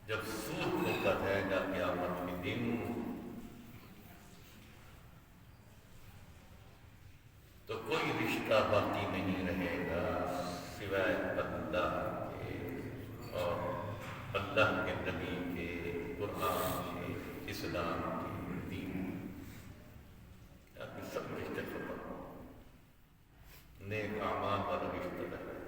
جب سود پھونکا جائے گا قیامت کے دن تو کوئی رشتہ باقی نہیں رہے گا سوائے اللہ کے اور اللہ کے نبی کے، قرآن کے، اسلام کے، دین کے سب رشتے ختم ہو، نیک اعمال والا رشتہ رہے۔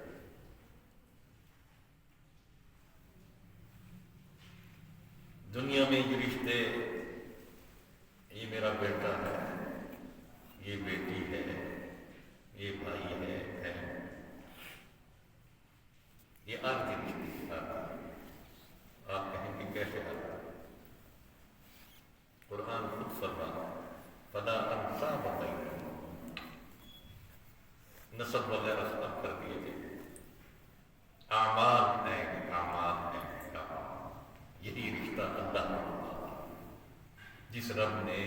دنیا میں یہ رشتے، یہ میرا بیٹا ہے، یہ بیٹی ہے، یہ بھائی ہے، بہن، یہ آپ کے رشتے آپ کہیں گے کیسے آپ؟ قرآن خود فرماتا ہے فلا انصاب بینہم، نسب وغیرہ سب کر دیے گئے، اعمال ہیں، یہی رشتہ اللہ کا، جس رب نے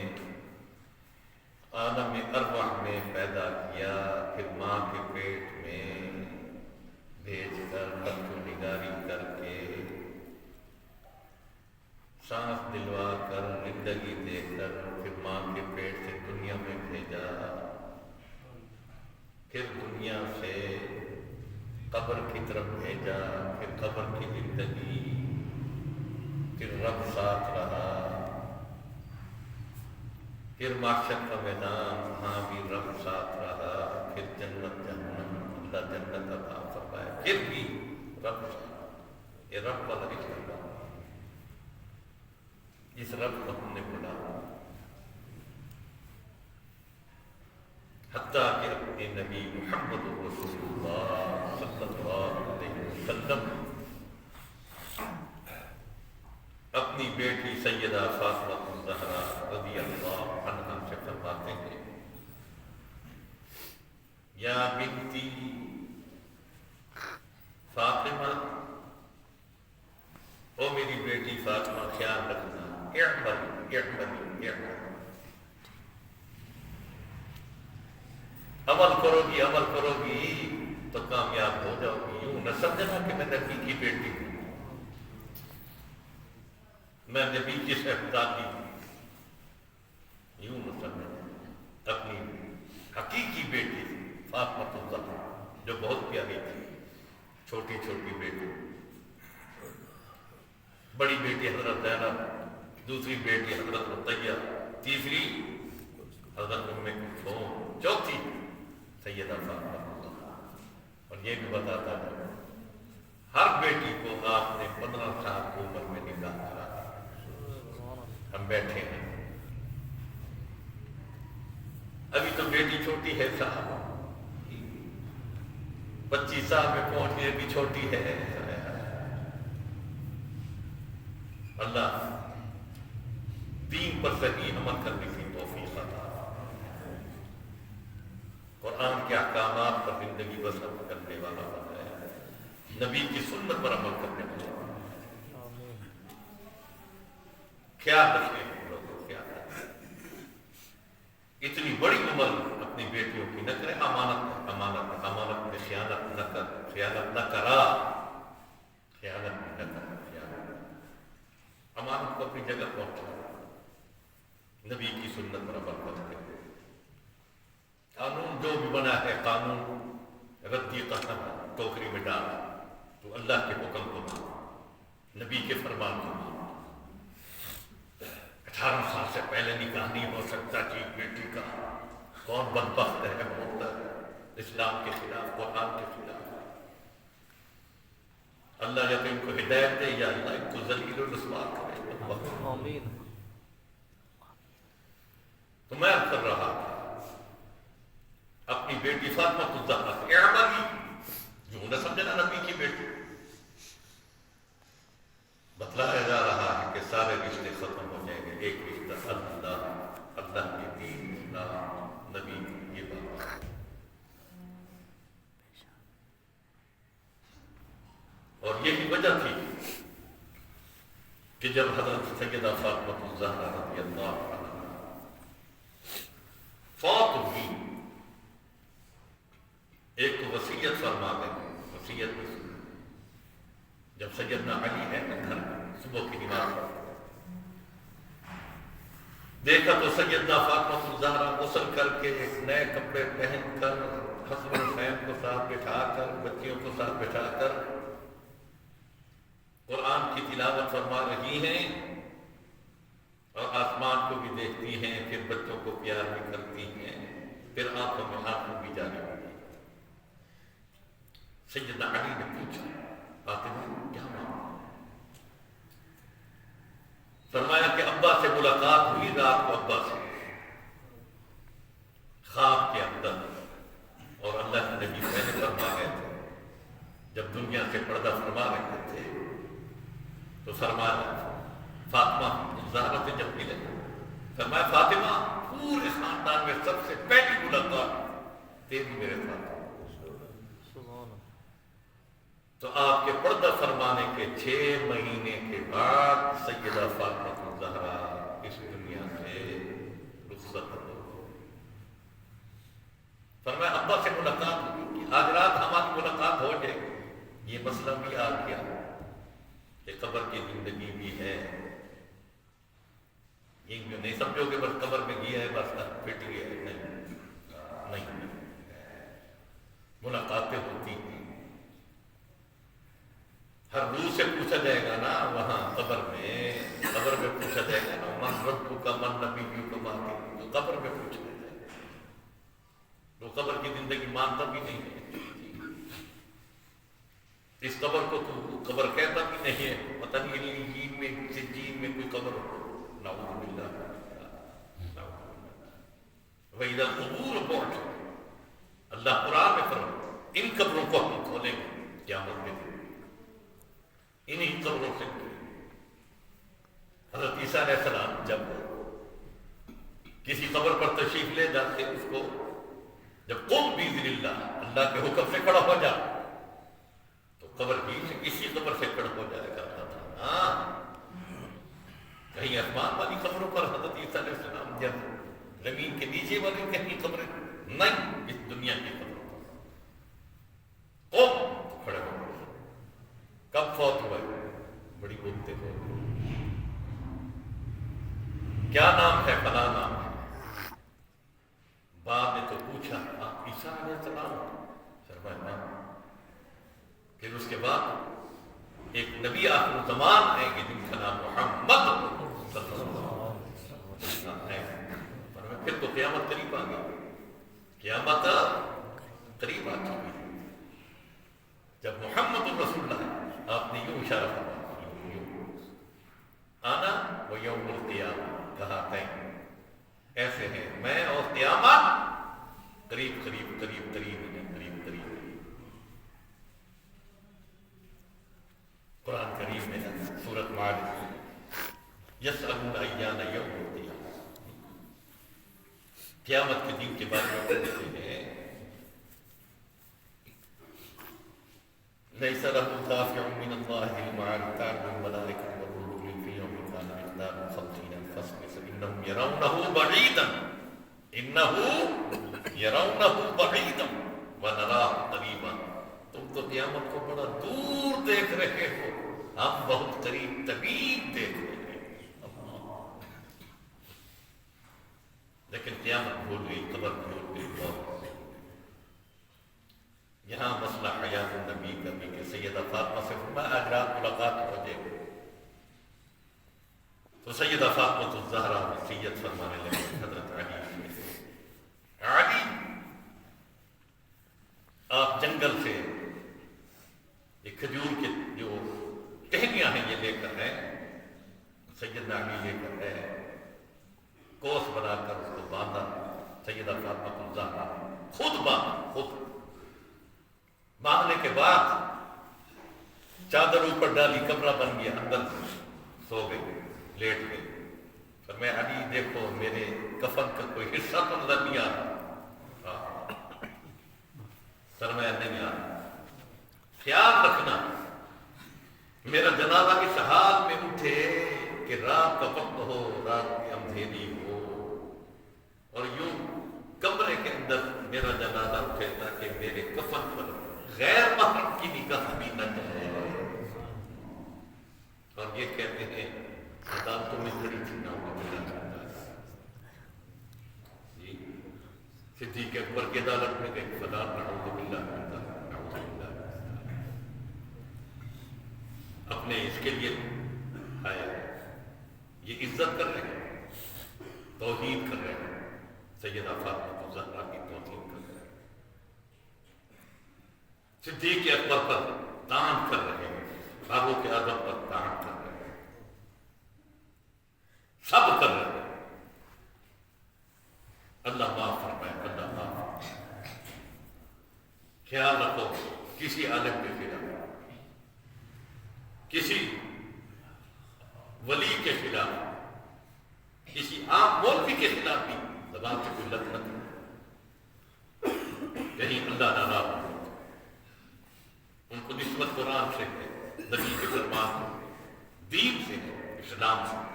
عالم ارواح میں پیدا کیا، پھر ماں کے پیٹ میں بھیج کر بچوں نگاری کر کے سانس دلوا کر زندگی دے کر پھر ماں کے پیٹ سے دنیا میں بھیجا، پھر دنیا سے قبر کی طرف بھیجا، پھر قبر کی زندگی، پھر رب ساتھ رہا، پھر محشر کا میدان، وہاں بھی رب ساتھ رہا، پھر جنت جہنم، اللہ جنت عطا فرمائے، پھر بھی رب ساتھ۔ یہ رب والا رشتہ، جس رب کو ہم نے بلا، حتیٰ کہ اپنے نبی محمد رسول اللہ صلی اللہ علیہ وسلم اپنی بیٹی سیدہ فاطمہ الزہرا رضی اللہ عنہا سے فرماتے ہیں یا بنتی فاطمہ، او میری بیٹی فاطمہ خیال رکھنا، اعملی عمل کرو گی تو کامیاب ہو جاؤ گی۔ یوں نہ سمجھنا کہ میں نبی کی بیٹی ہوں، میں نبی کی صحبتاتی ہوں، یوں نہ سمجھنا۔ اپنی حقیقی بیٹی فاطمہ الزہرا جو بہت پیاری تھی، چھوٹی چھوٹی بیٹی، بڑی بیٹی حضرت زینب، دوسری بیٹی حضرت رقیہ، تیسری حضرت ام کلثوم، چوتھی سیدہ فاطمہ الزہرا۔ اور یہ بھی بتاتا ہے ہر بیٹی کو آپ نے 15 سال کی عمر میں نکاح کرا۔ ہم بیٹھے ہیں، ابھی تو بیٹی چھوٹی ہے صاحب، 25 سال میں پہنچنے بھی چھوٹی ہے۔ اللہ دین پر صحیح عمل کرنے کی توفیق عطا، قرآن کے احکامات پر زندگی بسر کرنے والا بنایا، نبی کی سنت پر عمل کرنے والا بنایا۔ خیال رکھیں لوگوں، خیال رکھیں، اتنی بڑی عمر اپنی بیٹیوں کی نہ کرے، امانت میں خیانت نہ کر، خیانت نہ کرا، امانت کو اپنی جگہ پہنچا، نبی کی سنت پر عمل کرتے ہیں۔ قانون جو بھی بنا ہے، قانون ردی قسم ٹوکری میں ڈال، تو اللہ کے حکم کو مان، نبی کے فرمان کو مان۔ 18 سال سے پہلے نکاح نہیں ہو سکتا جی بیٹی کا، کون بدبخت ہے ہوتا ہے اسلام کے خلاف، قرآن کے خلاف۔ اللہ یا تو ان کو ہدایت دے، یا اللہ ان کو ذلیل و رسوا کرے۔ آمین۔ تو میں کر رہا تھا اپنی بیٹی فاطمہ الزہرا اعملی، جو نہ سمجھنا نبی کی بیٹی، بتلایا جا رہا ہے کہ سارے رشتے ختم ہو جائیں گے، ایک رشتہ اللہ کے دین، اسلام، نبی کی یہ بات۔ اور یہی وجہ تھی کہ جب حضرت سیدہ فاطمہ الزہرا رضی اللہ عنہا فوت ہوئی، ایک تو وصیت فرما گئی، وصیت میں جب سیدنا علی ہے نا گھر میں، صبح کی نماز دیکھا تو سیدنا فاطمہ الزہرا غسل کر کے ایک نئے کپڑے پہن کر حسن حسین کو ساتھ بٹھا کر بچیوں کو ساتھ بٹھا کر قرآن کی تلاوت فرما رہی ہیں اور آسمان کو بھی دیکھتی ہیں، پھر بچوں کو پیار بھی کرتی ہیں، پھر آنکھوں میں آنسو بھی جانے لگے۔ سیدنا علی نے پوچھا فاطمہ کیا مانگا؟ فرمایا کہ ابا سے ملاقات ہوئی رات کو، ابا سے خواب کے اندر، اور اللہ کے نبی پہلے فرما گئے تھے جب دنیا سے پردہ فرما رہے تھے تو فرمایا فاطمہ الزہرا سے جب ملے فرمایا فاطمہ پورے خاندان میں سب سے پہلی ملاقات تیری میرے ساتھ۔ تو آپ کے پردہ فرمانے کے 6 مہینے کے بعد سیدہ فاطمہ الزہرا اس دنیا سے رخصت ہو۔ فرمایا ابا سے ملاقات ہوگی، آج رات ہماری ملاقات ہو جائے۔ یہ مسئلہ بھی آ گیا کہ قبر کی زندگی بھی ہے، یہ نہیں سمجھو کہ بس قبر میں گیا ہے بس پھٹ گیا ہے، نہیں، ملاقاتیں ہوتی ہیں۔ ہر روح سے پوچھا جائے گا نا وہاں قبر میں پوچھا جائے گا نا من ربو کا من نبیوں کا مانتی، تو قبر میں پوچھا جائے گا، وہ قبر کی زندگی مانتا بھی نہیں ہے، اس قبر کو تو قبر کہتا بھی نہیں ہے، پتہ نہیں جین میں سجین میں کوئی قبر ہو، نعوذ باللہ۔ وَإِذَا الْقُبُورُ بُعْثِرَتْ، اللہ قرآن میں فرماتا ان قبروں کو ہم کھولیں گے قیامت کے دن، انہی قبروں سے۔ حضرت عیسیٰ علیہ السلام جب کسی قبر پر تشریف لے جاتے اس کو جب قم بِإِذْنِ اللَّهِ، اللہ کے حکم سے کھڑا ہو جا، تو قبر بھی اسی قبر سے کھڑا ہو جایا کرتا تھا۔ ہاں، کہیں آسمان والی قبروں پر حضرت عیسیٰ علیہ السلام جب زمین کے نیچے والی کہیں قبریں نہیں، اس دنیا کی قبروں پر قم کھڑے ہو۔ کب فوت ہوا ہے؟ بڑی بولتے ہو، کیا نام ہے؟ فلاں نام ہے۔ باپ نے تو پوچھا آپ عیسیٰ علیہ السلام؟ فرمایا پھر اس کے بعد ایک نبی آخر زمان آئیں گے جن کا نام محمد صلی اللہ علیہ وسلم ہے۔ فرمایا پھر تو قیامت قریب آ گئی، قیامت قریب آ چکی ہے۔ جب محمد رسول اللہ آپ نے یوں اشارہ فرمایا، یوں آنا و یوم القیامہ، کہا تین ایسے ہیں میں اور قیامت قریب قریب قریب قریب قریب قریب۔ قرآن کریم میں سورۃ معارج یسألون ایان یوم القیامہ، قیامت کے دن کے بارے میں پوچھتے ہیں۔ ليس له دافع من الله المعارج تعرض الملائكة والروح في يوم كان مقداره 50 ألف سنة إنهم يرونه بعيدا ونراه قريبا۔ تم تو قیامت کو بڑا دور دیکھ رہے ہو، ہم بہت قریب طبیب دیکھ رہے ہیں، لیکن قیامت بھول گئی، قبر بھول گئی۔ بہت یہاں مسئلہ حیات النبی کا بھی کہ سیدہ فاطمہ سے فرمایا آج رات ملاقات ہو جائے، تو سیدہ فاطمہ الزہرا وصیت فرمانے لگے حضرت علی سے، علی آپ جنگل سے ایک کھجور کے جو ٹہنیاں ہیں یہ لے کر ہے، سیدنا علی لے کر ہے، کوس بنا کر اس کو باندھا، سیدہ فاطمہ الزہرا خود باندھا، خود باندھنے کے بعد چادر اوپر ڈالی، کمرہ بن گیا، اندر سو گئے، لیٹ گئے۔ فرمایا علی دیکھو میرے کفن کا کوئی حصہ تو نظر نہیں آ رہا، فرمایا نہیں آ رہا، خیال رکھنا میرا جنازہ اس حال میں اٹھے کہ رات کا وقت ہو، رات کی اندھیری ہو، اور یوں کمرے کے اندر میرا جنازہ اٹھے تاکہ میرے کفن پر غیر محرم کی نگاہ بھی نہ جائے۔ اور یہ کہتے اپنے اس کے لیے آئے، یہ عزت کر رہے ہیں، توحید کر رہے ہیں، سیدہ فاطمہ الزہرا کی توحید کر رہے ہیں، صدیق اکبر پر تان کر رہے ہیں، فاروق اعظم پر تان کر رہے ہیں، سب کر رہے ہیں۔ اللہ معاف فرمائے، اللہ معاف فرمائے۔ خیال رکھو کسی عالم کے خلاف، کسی ولی کے خلاف، کسی عام مولوی کے خلاف بھی زبان سے کوئی لت نہ کرو، کہیں اللہ ناراض ہو۔ ان کو نسبت قرآن سے ہے، نبی کے فرمان سے، دین سے ہے، اسلام سے ہے۔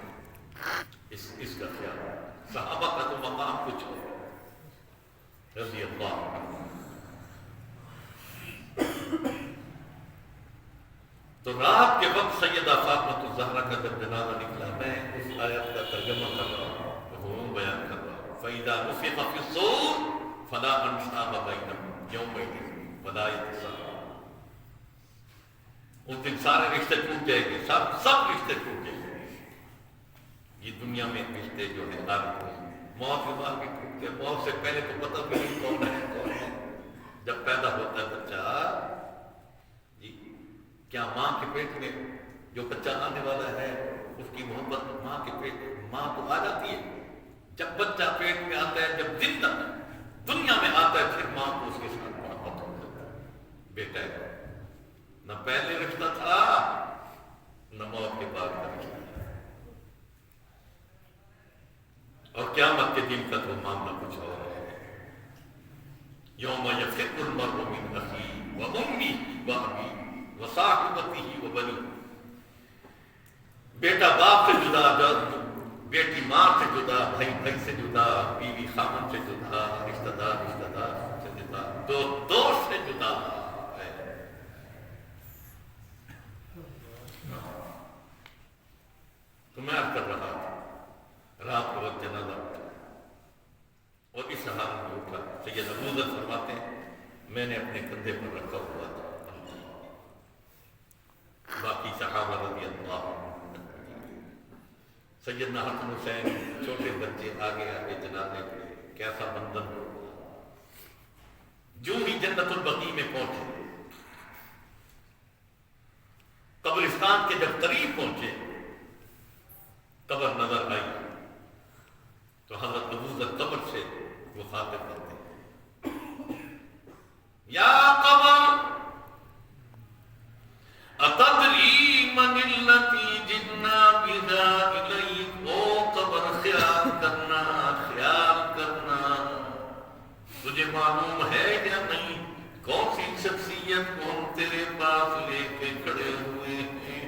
اس کا خیال، صحابہ کا تو مقام کچھ ہے رضی اللہ عنہ۔ تو رات کے وقت سیدہ فاطمہ الزہرا کا جب جنازہ نکلا، میں اس آیت کا ترجمہ کر رہا ہوں، مفہوم بیان کر رہا ہوں۔ فَإِذَا نُفِخَ فِي الصُّورِ فَلَا أَنْسَابَ بَيْنَهُمْ يَوْمَئِذٍ وَلَا يَتَسَاءَلُونَ۔ اس دن سارے رشتے ٹوٹ جائیں گے، سب رشتے ٹوٹ جائیں گے۔ یہ دنیا میں رشتے جو ہے آتے ہیں، موت کے بعد بھی ٹوٹتے ہیں، موت سے پہلے تو پتہ بھی نہیں کون ہے کون ہے۔ جب پیدا ہوتا ہے بچہ، کیا ماں کے پیٹ میں جو بچہ آنے والا ہے اس کی محبت ماں کے پیٹ، ماں تو آ جاتی ہے، جب بچہ پیٹ میں آتا ہے، جب دن تک دنیا میں آتا ہے، پھر ماں کو اس کے ساتھ محبت ہو جاتا ہے۔ بیٹا ہے، نہ پہلے رشتہ تھا نہ موت کے بعد کا رشتہ ہے۔ اور قیامت کے دن کا تو معاملہ کچھ اور ہے۔ یوم یفر المرء من اخیہ وامہ وابیہ وصاحبتہ وبنیہ۔ بیٹا باپ سے جدا، بیٹی ماں سے جدا، بھائی بھائی سے جدا، بیوی خامن سے جدا، رشتہ دار سے جدا، دوست سے جدا ہے۔ تو میں عرض کر رہا تھا، رات کے وقت جنازہ اٹھا اور اس حال میں اٹھا۔ سید ابو ذر فرماتے ہیں میں نے اپنے کندھے پر رکھا ہوا تھا، باقی صحابہ رضی اللہ عنہ، سیدنا حسن حسین چھوٹے بچے آگے آگے جنازے کے، کیسا منظر ہو۔ جو ہی جنت البقیع میں پہنچے، قبرستان کے جب قریب پہنچے، قبر نظر آئی تو حضرت ابو ذر قبر سے مخاطب کرتے ہیں، یا قبر اتدری من التی جئنا بہا الیک۔ او قبر خیال کرنا، خیال کرنا، تجھے معلوم ہے یا نہیں کون سی شخصیت کو ہم تیرے پاس لے کے کھڑے ہوئے ہیں؟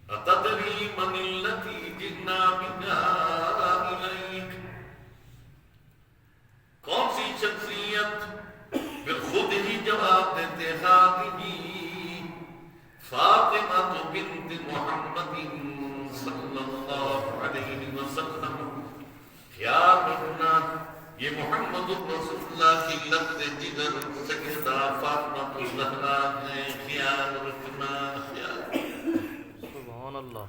اتدری من التی جئنا بہا الیک، کون سی شخصیت؟ پھر خود ہی جواب دیتے ہاتھی فاطمہ بنت محمد صلی اللہ علیہ وسلم۔ خیال رکھنا یہ محمد رسول اللہ کی لفظ جگر سیدہ فاطمہ الزہرا ہے، خیال رکھنا، خیال۔ سبحان اللہ۔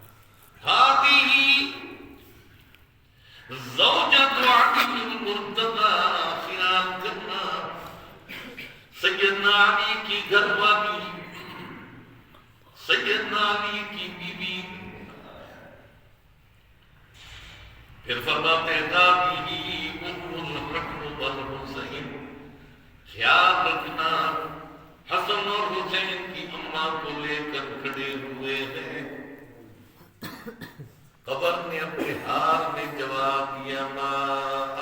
ہاتھی زوجۃ علی المرتضی، خیال کرنا سیدنا علی کی گھر والی، سیدنا علی کی بیوی۔ پھر فرماتے ہیں دادی ام الحسن والحسین، خیال رکھنا حسن اور حسین کی اماں کو لے کر کھڑے ہوئے ہیں۔ قبر نے اپنے حال میں جواب دیا، ما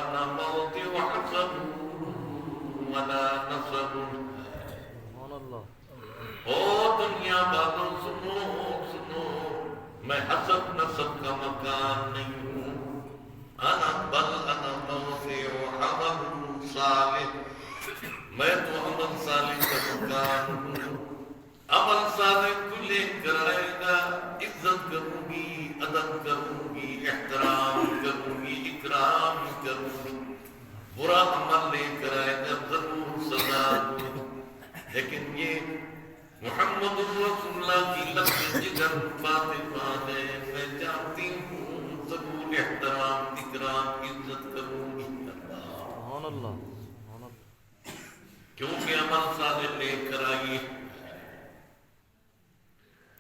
انا موضع حسب ولا نصب۔ او دنیا والوں سنو سنو، میں حسب نسب کا مکان نہیں ہوں، انا بل انا موضع عمل صالح، میں تو عمل صالح کا مکان ہوں۔ عمل صالح کو لے کر آئے گا، عزت کروں گی، ادب کروں گی، احترام کروں گی، اکرام کروں گی۔ برا عمل لے کر آئے گا ضرور سزا دوں، لیکن یہ محمد رسول اللہ کی لفظ جگر فاطمہ ہے، میں چاہتی ہوں ضرور احترام اکرام عزت کروں گی سبحان اللہ سبحان اللہ کیونکہ عمل صالح لے کر آئی،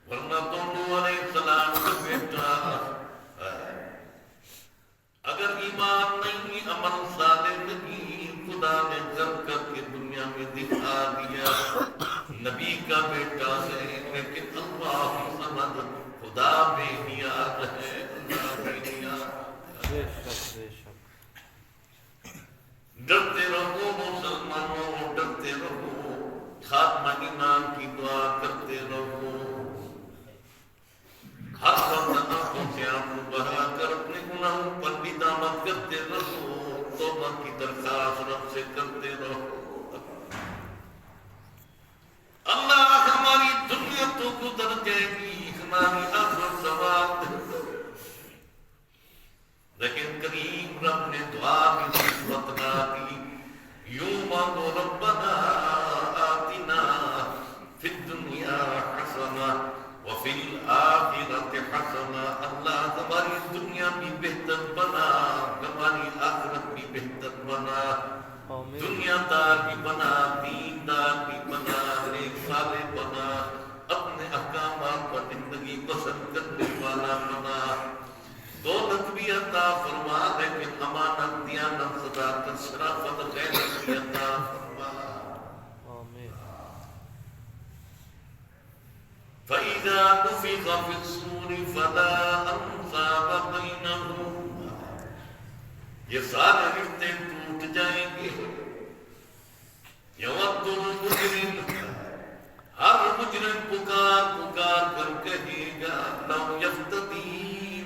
ورنہ تو نوح علیہ السلام کا بیٹا اگر ایمان نہیں عمل صالح نہیں، خدا نے کر کر کے دنیا میں دکھا دیا نبی کا بیٹا ہے، لیکن اللہ سمجھ خدا بے نیاز ہے، اللہ بے نیاز۔ بے شک بے شک ڈرتے رہو مسلمانوں، ڈرتے رہو، خاتمہ ایمان کی دعا کرتے رہو، ہر وقت آنکھوں سے آنکھوں بہا کر اپنے گناہوں پر بھی دامت کرتے رہو، توبہ کی درخواست رب سے کرتے رہو۔ اللہ ہماری دنیا تو گزر جائے گی، ہماری آخرت سوال، لیکن کریم رب نے دعا کی صفت نہ دی، یوں مانگو ربنا آتنا فی الدنیا حسنہ وفی الآخرۃ حسنہ، اللہ ہماری دنیا بھی بہتر بنا، ہماری آخرت بھی بہتر بنا، آمین دنیا دار بھی بنا، دین دار بھی بنا، نیک صالح بنا، اپنے احکامات پر زندگی بسر کرنے والا بنا، دولت بھی عطا فرما، لیکن امانت دیانت صداقت شرافت غیرت بھی عطا فرما۔ آمین فَإِذَا نُفِخَ فِي الصُّورِ فَلَا أَنْسَابَ بَيْنَهُمْ، یہ سارے رشتے ٹوٹ جائیں گے، یود المجرم، ہر مجرم پکار پکار کر کہے گا، لو یفتدی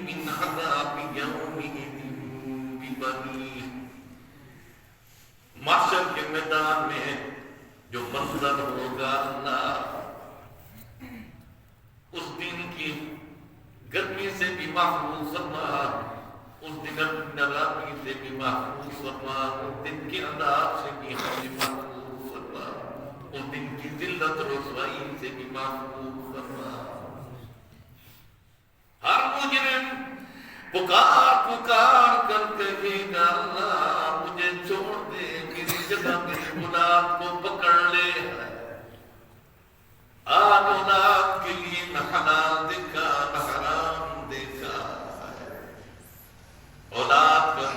من عذاب یومئذ ببنیہ، محشر کے میدان میں جو منظر ہوگا، اللہ اس دن کی گرمی سے بھی محفوظ فرما، اس دن نرامی سے بھی محفوظ فرما، اس دن کے عذاب سے بھی ہمیں محفوظ فرما، اس دن کی ذلت رسوائی سے بھی محفوظ فرما۔ ہر مجرم پکار پکار کر کہے گا، اللہ مجھے چھوڑ دے، میری جگہ میری اولاد کو پکڑ لے، آج اولاد کے لیے نہ حلال دیکھا نہ حرام دیکھا، اولاد کا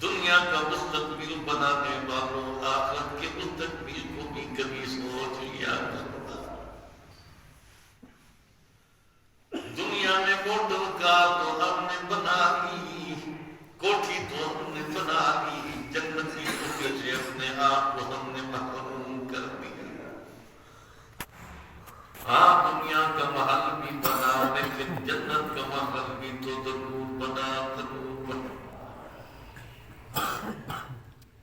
دنیا کا مستقبل بنانے والوں آخرت کے مستقبل کو بھی کبھی سوچ لیا کرنا۔ دنیا میں موٹر کار تو ہم نے بنا لی، کوٹھی تو ہم نے بنا لی، جنت کی کوٹھی سے اپنے آپ کو ہم نے محروم کر دیا۔ ہاں دنیا کا محل بھی بنا، لیکن جنت کا محل بھی تو ضرور بنا، ضرور بنا۔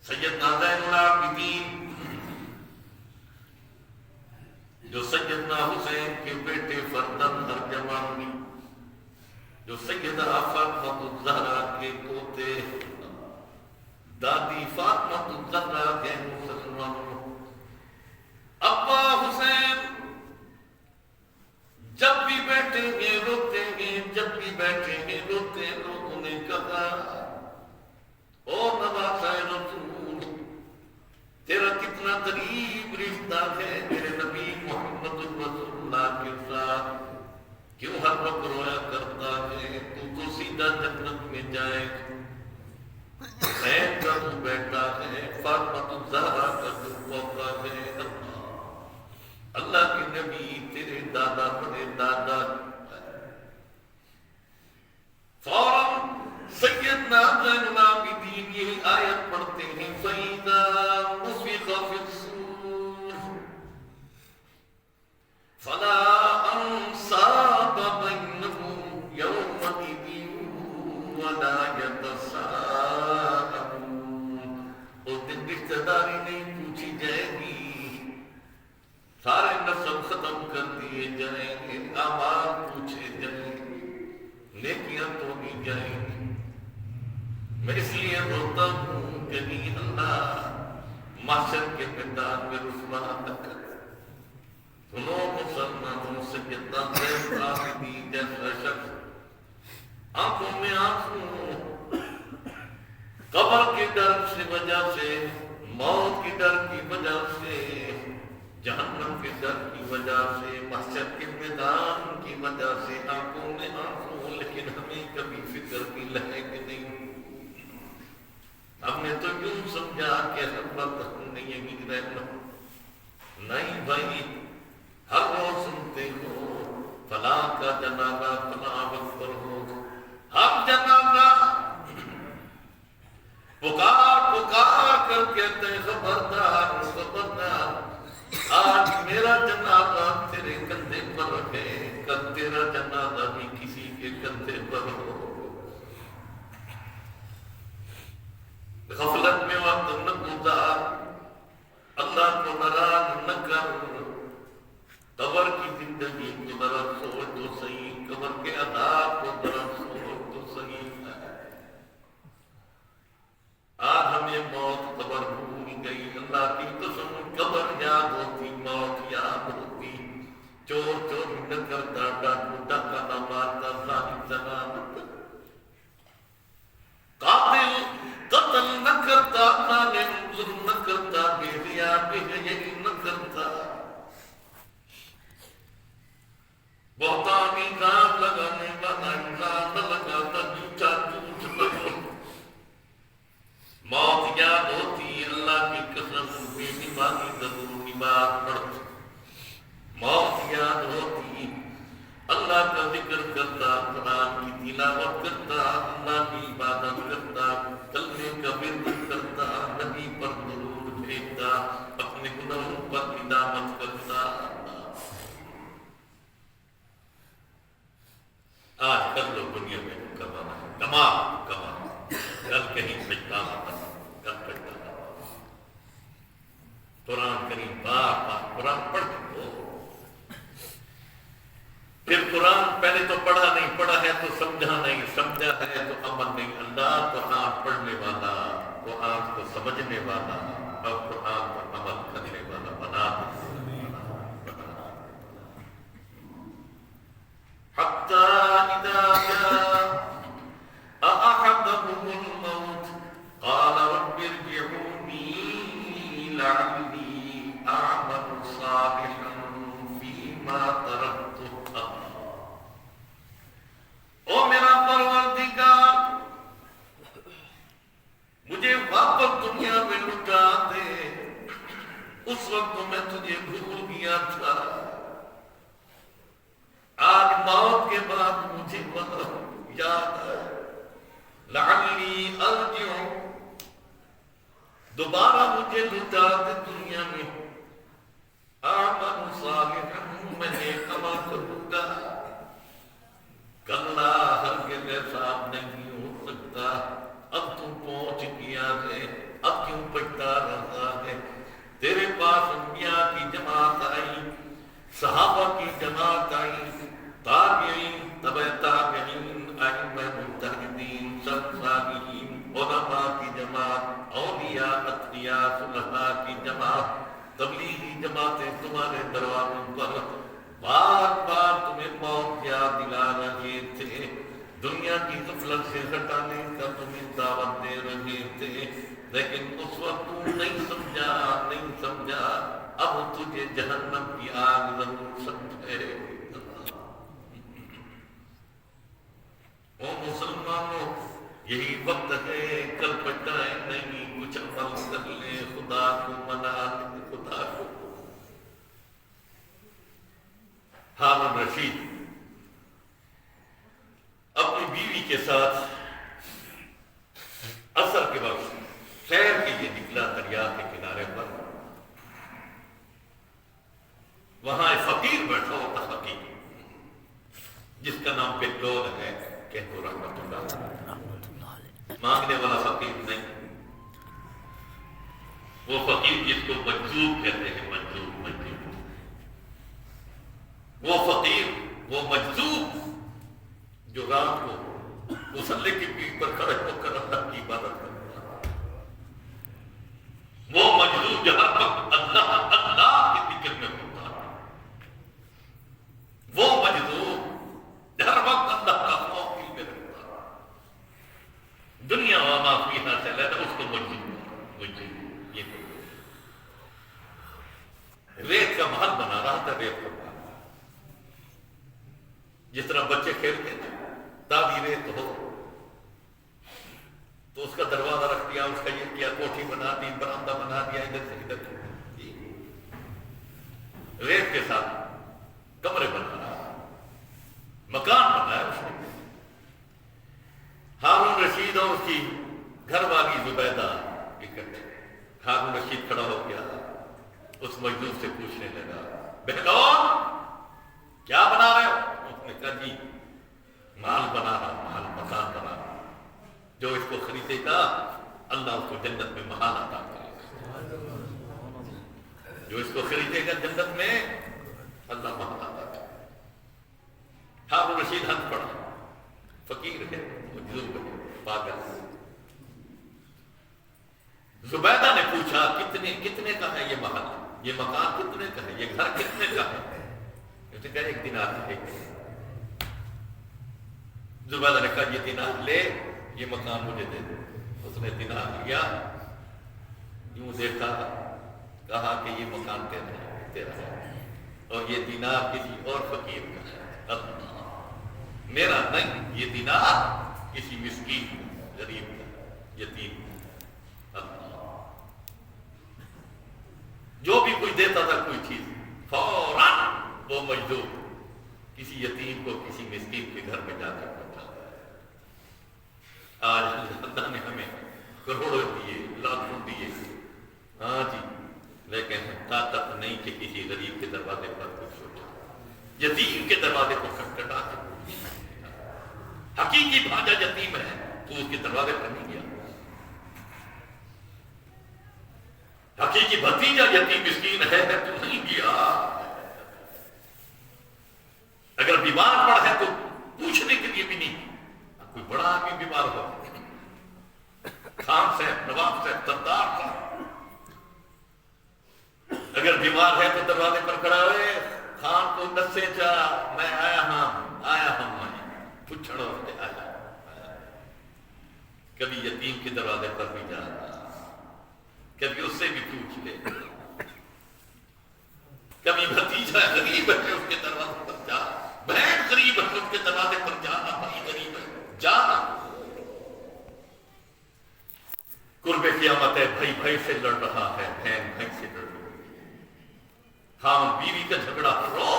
سیدنا زین العابدین جو سیدنا حسین کے بیٹے فرزند ارجمند، جو سیدہ فاطمہ الزہرا کے پوتے، دادی فاطمہ الزہرا کے مسلمانوں، ابا حسین جب بھی بیٹھیں گے روتے گے، جب بھی بیٹھیں گے روتے، لوگوں نے کہا او نواسہ رسول، تیرا کتنا قریب رشتہ ہے میرے نبی محمد رسول اللہ کے ساتھ، کیوں ہر وقت رویا کرتا ہے؟ تو سیدھا جنت میں جائے، حسین کا تو بیٹا ہے، فاطمہ الزہرا کا جو پوتا ہے، اللہ کے نبی تیرے دادا بڑے دادا، فوراً سیدنا زین العابدین یہ آیت پڑھتے ہیں، فَإِذَا نُفِخَ فِي الصُّورِ فَلَا أَنْسَابَ بَيْنَهُمْ يَوْمَئِذٍ وَلَا يَتَسَاءَلُونَ، اس دن رشتہ داری نہیں پوچھی جائے گی، سارے نسب ختم کر دیے جائیں گے، اعمال پوچھے جائیں گے، نیکیاں توڑی جائیں گی۔ میں اس لیے روتا ہوں کہ اللہ محشر کے میدان میں رسوا نہ کر، سنو مسلمانوں سیدنا زین العابدین جیسا شخص آنکھوں میں آنسو، قبر کے ڈر کی وجہ سے، موت کے ڈر کی وجہ سے، جہنم کے ڈر کی وجہ سے، محشر کے میدان کی وجہ سے آنکھوں میں آنسو، لیکن ہمیں کبھی فکر کی لہک نہیں۔ ہم نے تو یوں سمجھا کہ ہر وقت ہم نے یہی رہنا۔ نہیں بھائی، ہر روز سنتے ہو فلاں کا جنازہ فلاں وقت پر ہو، ہر جنازہ پکار کر کہتے ہیں خبردار خبردار، آج میرا جنازہ تیرے کندھے پر ہے، کل تیرا جنازہ بھی کسی کے کندھے پر ہو۔ غفلت میں وقت نہ گزار، اللہ کو ناراض نہ کر، قبر کی زندگی کو ذرا سوچ تو صحیح، قبر کے عذاب کو ذرا سوچ تو صحیح۔ آج ہمیں موت قبر بھول گئی، اللہ کی قسم قبر یاد ہوتی، موت یاد ہوتی، چور چوری نہ کرتا، ڈاکو ڈاکہ نہ مارتا، ظالم ضمانت، قاتل قتل نہ کرتا، ظالم ظلم نہ کرتا، بے حیا بے حیائی نہ کرتا، بہتان الزام لگانے والا الزام نہ لگاتا، جھوٹا جھوٹ لگا۔ موت یاد ہوتی، اللہ کی قسم بے نمازی ضرور نماز پڑھتا، موت یاد ہوتی، اللہ کا ذکر کرتا، قرآن کی تلاوت کرتا، اللہ کی عبادت کرتا، کلمے کا ورد کرتا، نبی پر درود بھیجتا، اپنے گناہوں پر ندامت کرتا۔ آج کر لو دنیا میں کمانا ہے، کما کل کہیں پچھتانا نہ، کل پچھتانا نہ۔ قرآن کریم بار بار قرآن پڑھ دو، پھر قرآن پہلے تو پڑھا نہیں، پڑھا ہے تو سمجھا نہیں، سمجھا ہے تو عمل نہیں۔ اللہ قرآن پڑھنے والا، قرآن کو سمجھنے والا اور قرآن پر عمل کرنے والا بنا دے۔ حتى إذا جاء أحدهم الموت قال رب ارجعوني لعلي أعمل صالحا فيما تركت۔ او میرا پروردگار، مجھے واپس دنیا میں لٹا دے، اس وقت میں تجھے بھول گیا تھا، آج موت کے بعد مجھے یاد ہے، لعلی ارجع، دوبارہ مجھے لٹا دے دنیا میں، اعمل صالحا، میں نیک عمل کروں گا۔ کلا ہرگز ایسا نہیں ہو سکتا، اب تو پہنچ گیا ہے، اب کیوں پچھتا رہا ہے؟ تیرے پاس انبیاء کی جماعت آئی، صحابہ کی جماعت آئی، تابعین، تبع تابعین، ائمہ مجتہدین، سب صالحین، علماء کی جماعت، اولیاء، اتقیاء، صلحاء کی جماعت، تبلیغی جماعتیں تمہارے دروازوں پر بار بار تمہیں موت یاد دلا رہے تھے، دنیا کی غفلت سے ہٹانے کا تمہیں دعوت دے رہے تھے، لیکن اس وقت تو نہیں سمجھا، اب تجھے جہنم کی آگ ضرور سمجھے۔ او مسلمانوں، یہی وقت ہے، کل پچھتائے نہیں، کچھ عمل کر لیں، خدا کو منا لیں، خدا کو۔ ہارون رشید اپنی بیوی کے ساتھ عصر کے وقت سیر کے لیے نکلا دریا کے کنارے پر، وہاں ایک فقیر بیٹھا ہوتا، فقیر جس کا نام بلدور ہے، کہہ دو رحمت اللہ، مانگنے والا فقیر نہیں، وہ فقیر جس کو مجذوب کہتے ہیں، مجذوب، وہ فقیر، وہ مجذوب جو رات کو مصلی کی پیٹھ پر کھڑے ہو کر اللہ کی عبادت کرتا، وہ مجذوب جہاں وقت اللہ کی فکر میں ہوتا، جس طرح بچے کھیلتے ہیں تعبیریں تو ہو تو اس کا دروازہ رکھ دیا، اس کا یہ کیا، کوٹھی بنا دی، برآمدہ بنا دیا، ادھر سے ادھر جی ریت کے ساتھ کمرے بنا، مکان بنایا اس نے۔ ہارون رشید اور اس کی گھر والی زبیدہ اکٹھے، ہارون رشید کھڑا ہو گیا، اس مجذوب سے پوچھنے لگا بہنوں کیا بنا رہے ہو؟ اس نے کہا جی مال بنا رہا، مال مکان بنا رہا، جو اس کو خریدے گا اللہ اس کو جنت میں محل عطا کرے گا، جو اس کو خریدے گا جنت میں اللہ محل عطا کرے گا۔ ہارون رشید ہنس پڑا، فقیر ہے، مجذوب ہے، پاگل ہے۔ زبیدہ نے پوچھا کتنے کا ہے یہ محل، یہ مکان کتنے کا ہے، یہ گھر کتنے کا ہے؟ اس نے کہا 1 دینار ہے۔ زبیدہ نے کہا یہ دینار لے، یہ مکان مجھے دے دے۔ اس نے دینار لیا، یوں دیکھا، کہا کہ یہ مکان تیرا ہے اور یہ دینار کسی اور فقیر کا ہے، اللہ میرا نہیں، یہ دینار کسی مسکین کا، غریب کا، یتیم کا، اللہ جو بھی کوئی دیتا تھا کوئی چیز فوراً وہ مجذوب کسی یتیم کو، کسی مسکین کے گھر میں جا کر پہنچا۔ آج اللہ نے ہمیں کروڑوں دیے، لاکھوں دیے، ہاں جی، لیکن طاقت نہیں کہ کسی غریب کے دروازے پر کچھ سوچا، یتیم کے دروازے پر کھٹکھٹا کے۔ حقیقی بھانجا یتیم ہے تو اس کے دروازے پر نہیں گیا، حقیقی بھتیجا یتیم مسکین ہے تو نہیں گیا، اگر بیمار پڑا ہے تو پوچھنے کے لیے بھی نہیں، کوئی بڑا آدمی بیمار ہو، خان صاحب، نواب صاحب، سردار صاحب اگر بیمار ہے تو دروازے پر کھڑا ہوئے، خان کو دسے چا میں آیا ہوں میں پوچھڑو سے آیا۔ کبھی یتیم کے دروازے پر بھی جانا، کبھی اس سے بھی پوچھ لے، کبھی بھتیجا غریب ہے اس کے دروازے پر جا، بہن غریب ہے اس کے دروازے پر جانا، بھائی غریب ہے جانا۔ قرب قیامت ہے، بھائی بھائی سے لڑ رہا ہے، بہن بھائی سے لڑ رہی ہے، خاوند بیوی کا جھگڑا رو